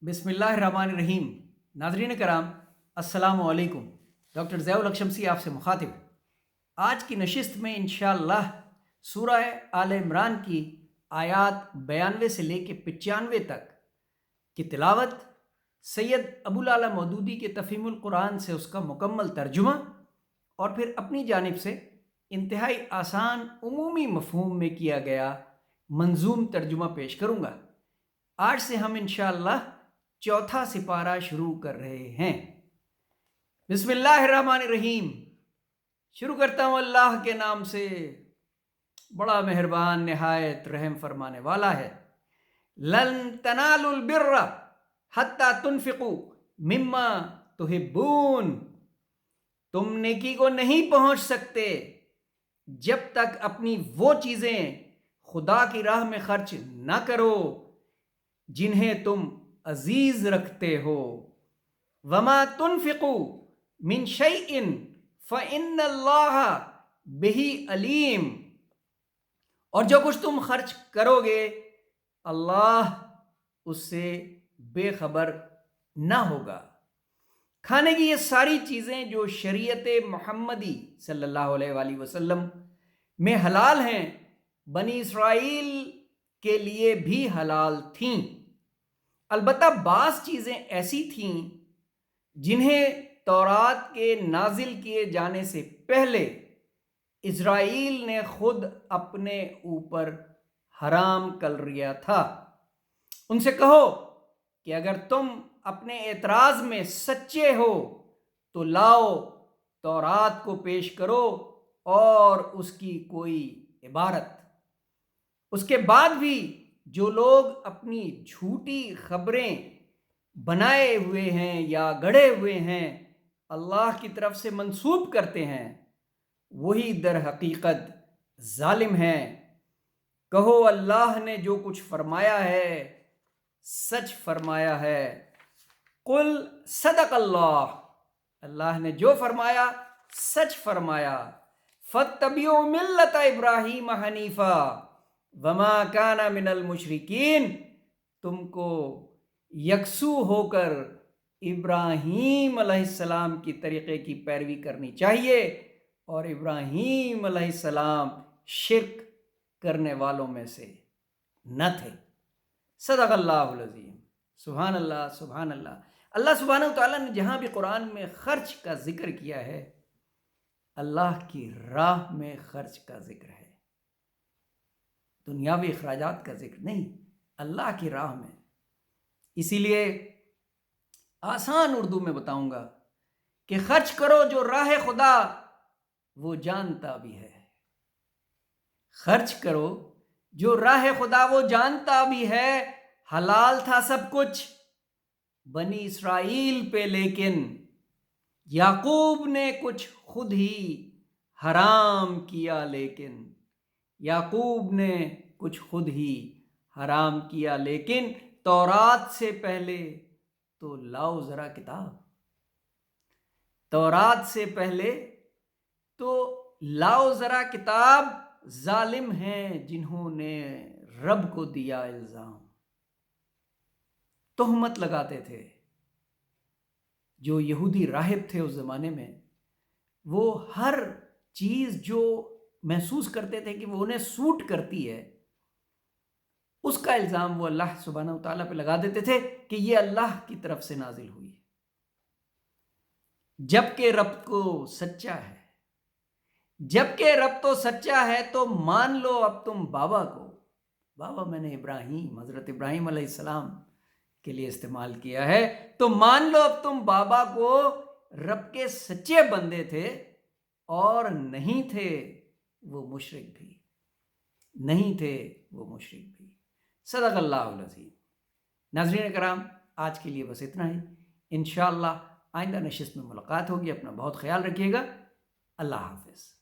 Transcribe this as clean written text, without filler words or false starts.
بسم اللہ الرحمن الرحیم۔ ناظرین کرام، السلام علیکم۔ ڈاکٹر ضیاء الحق شمسی آپ سے مخاطب۔ آج کی نشست میں انشاءاللہ سورہ آل عمران کی آیات 92 سے لے کے 95 تک کی تلاوت، سید ابو العلا مودودی کے تفہیم القرآن سے اس کا مکمل ترجمہ، اور پھر اپنی جانب سے انتہائی آسان عمومی مفہوم میں کیا گیا منظوم ترجمہ پیش کروں گا۔ آج سے ہم انشاءاللہ چوتھا سپارہ شروع کر رہے ہیں۔ بسم اللہ الرحمن الرحیم۔ شروع کرتا ہوں اللہ کے نام سے، بڑا مہربان نہایت رحم فرمانے والا ہے۔ لن تنالوا البر حتی تنفقوا مما تحبون۔ تم نیکی کو نہیں پہنچ سکتے جب تک اپنی وہ چیزیں خدا کی راہ میں خرچ نہ کرو جنہیں تم عزیز رکھتے ہو۔ وما تنفقوا من شیء فإن اللہ بہ علیم۔ اور جو کچھ تم خرچ کرو گے اللہ اس سے بے خبر نہ ہوگا۔ کھانے کی یہ ساری چیزیں جو شریعت محمدی صلی اللہ علیہ وآلہ وسلم میں حلال ہیں، بنی اسرائیل کے لیے بھی حلال تھیں۔ البتہ بعض چیزیں ایسی تھیں جنہیں تورات کے نازل کیے جانے سے پہلے اسرائیل نے خود اپنے اوپر حرام کر لیا تھا۔ ان سے کہو کہ اگر تم اپنے اعتراض میں سچے ہو تو لاؤ، تورات کو پیش کرو اور اس کی کوئی عبارت۔ اس کے بعد بھی جو لوگ اپنی جھوٹی خبریں بنائے ہوئے ہیں یا گڑھے ہوئے ہیں اللہ کی طرف سے منسوب کرتے ہیں، وہی در حقیقت ظالم ہیں۔ کہو اللہ نے جو کچھ فرمایا ہے سچ فرمایا ہے۔ قل صدق اللہ، اللہ نے جو فرمایا سچ فرمایا۔ فاتبعوا ملت ابراہیم حنیفا وما کان من المشرکین۔ تم کو یکسو ہو کر ابراہیم علیہ السلام کی طریقے کی پیروی کرنی چاہیے، اور ابراہیم علیہ السلام شرک کرنے والوں میں سے نہ تھے۔ صدق اللہ العظیم۔ سبحان اللہ، سبحان اللہ۔ اللہ سبحانہ وتعالیٰ نے جہاں بھی قرآن میں خرچ کا ذکر کیا ہے، اللہ کی راہ میں خرچ کا ذکر ہے، دنیاوی اخراجات کا ذکر نہیں، اللہ کی راہ میں۔ اسی لیے آسان اردو میں بتاؤں گا کہ خرچ کرو جو راہ خدا وہ جانتا بھی ہے۔ خرچ کرو جو راہ خدا وہ جانتا بھی ہے۔ حلال تھا سب کچھ بنی اسرائیل پہ، لیکن یعقوب نے کچھ خود ہی حرام کیا، لیکن یعقوب نے کچھ خود ہی حرام کیا۔ لیکن تورات سے پہلے تو لاؤ ذرا کتاب، تورات سے پہلے تو لاؤ ذرا کتاب۔ ظالم ہیں جنہوں نے رب کو دیا الزام، تہمت لگاتے تھے۔ جو یہودی راہب تھے اس زمانے میں، وہ ہر چیز جو محسوس کرتے تھے کہ وہ انہیں سوٹ کرتی ہے، اس کا الزام وہ اللہ سبحانہ وتعالیٰ پہ لگا دیتے تھے کہ یہ اللہ کی طرف سے نازل ہوئی ہے، جبکہ رب تو سچا ہے۔ جبکہ رب تو سچا ہے تو مان لو اب تم بابا کو۔ بابا میں نے ابراہیم، حضرت ابراہیم علیہ السلام کے لیے استعمال کیا ہے، تو مان لو اب تم بابا کو رب کے سچے بندے تھے، اور نہیں تھے وہ مشرک بھی، نہیں تھے وہ مشرک بھی۔ صدق اللہ العظیم۔ ناظرین کرام، آج کے لیے بس اتنا ہی۔ انشاءاللہ آئندہ نشست میں ملاقات ہوگی۔ اپنا بہت خیال رکھیے گا۔ اللہ حافظ۔